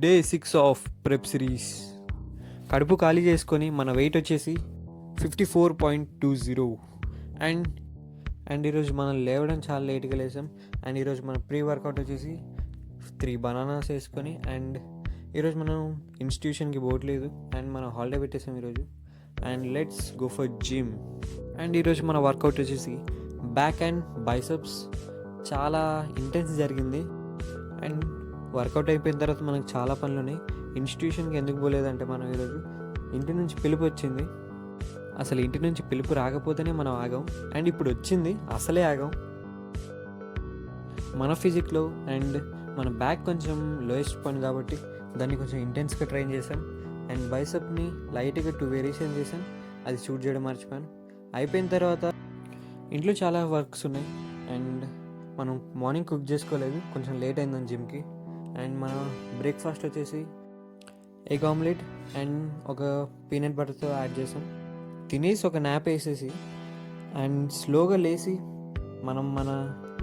Day 6 of prep series. కడుపు ఖాళీ చేసుకొని మన వెయిట్ వచ్చేసి 54.20. అండ్ అండ్ ఈరోజు మనం లేవడం చాలా లేట్గా లేసాం. అండ్ ఈరోజు మన ప్రీ వర్కౌట్ వచ్చేసి 3 బనానాస్ వేసుకొని, అండ్ ఈరోజు మనం ఇన్స్టిట్యూషన్కి పోవట్లేదు అండ్ మనం హాలిడే పెట్టేసాం ఈరోజు. And let's go for gym. And ఈరోజు మన వర్కౌట్ వచ్చేసి బ్యాక్ అండ్ బైసెప్స్. చాలా ఇంటెన్స్ జరిగింది. అండ్ వర్కౌట్ అయిపోయిన తర్వాత మనకు చాలా పనులు ఉన్నాయి. ఇన్స్టిట్యూషన్కి ఎందుకు పోలేదంటే, మనం ఈరోజు ఇంటి నుంచి పిలుపు వచ్చింది. అసలు ఇంటి నుంచి పిలుపు రాకపోతేనే మనం ఆగాం, అండ్ ఇప్పుడు వచ్చింది అసలే ఆగాం. మన ఫిజిక్లో అండ్ మన బ్యాక్ కొంచెం లోయెస్ట్ పాయింట్ కాబట్టి దాన్ని కొంచెం ఇంటెన్స్గా ట్రైన్ చేసాం. అండ్ బైసెప్ని లైట్గా 2 వేరియేషన్ చేసాం. అది షూట్ చేయడం మర్చిపోయాను. అయిపోయిన తర్వాత ఇంట్లో చాలా వర్క్స్ ఉన్నాయి. అండ్ మనం మార్నింగ్ కుక్ చేసుకోలేదు, కొంచెం లేట్ అయిందని జిమ్కి. అండ్ మన బ్రేక్ఫాస్ట్ వచ్చేసి ఎగ్ ఆమ్లెట్ అండ్ ఒక పీనట్ బటర్తో యాడ్ చేసాం. తినేసి ఒక న్యాప్ వేసేసి అండ్ స్లోగా లేచి మనం మన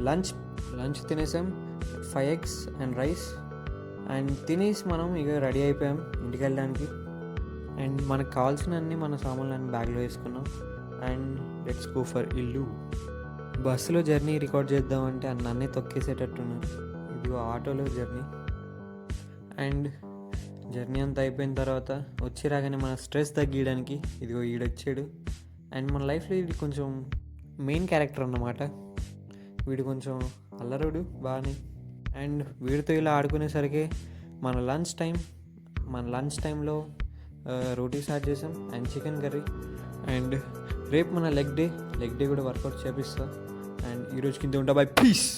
లంచ్ తినేసాం. 5 eggs అండ్ రైస్. అండ్ తినేసి మనం ఇక రెడీ అయిపోయాం ఇంటికి వెళ్ళడానికి. అండ్ మనకు కావాల్సినవన్నీ మన సామాన్లన్నీ బ్యాగ్లో వేసుకున్నాం. అండ్ లెట్స్ గో ఫర్ ఇల్లు. బస్సులో జర్నీ రికార్డ్ చేద్దామంటే అన్నీ తొక్కేసేటట్టున్నారు. ఇదిగో ఆటోలో జర్నీ. అండ్ జర్నీ అంతా అయిపోయిన తర్వాత వచ్చి రాగానే మన స్ట్రెస్ తగ్గించడానికి ఇదిగో ఈడొచ్చాడు. అండ్ మన లైఫ్లో ఇది కొంచెం మెయిన్ క్యారెక్టర్ అన్నమాట. వీడు కొంచెం అల్లరుడు బాగానే. అండ్ వీడితో ఇలా ఆడుకునేసరికి మన లంచ్ టైంలో రోటీ స్టార్ట్ చేసాం అండ్ చికెన్ కర్రీ. అండ్ రేపు మన లెగ్ డే కూడా వర్కౌట్ చేపిస్తా. అండ్ ఈరోజు కింద ఉంటా. Bye piece.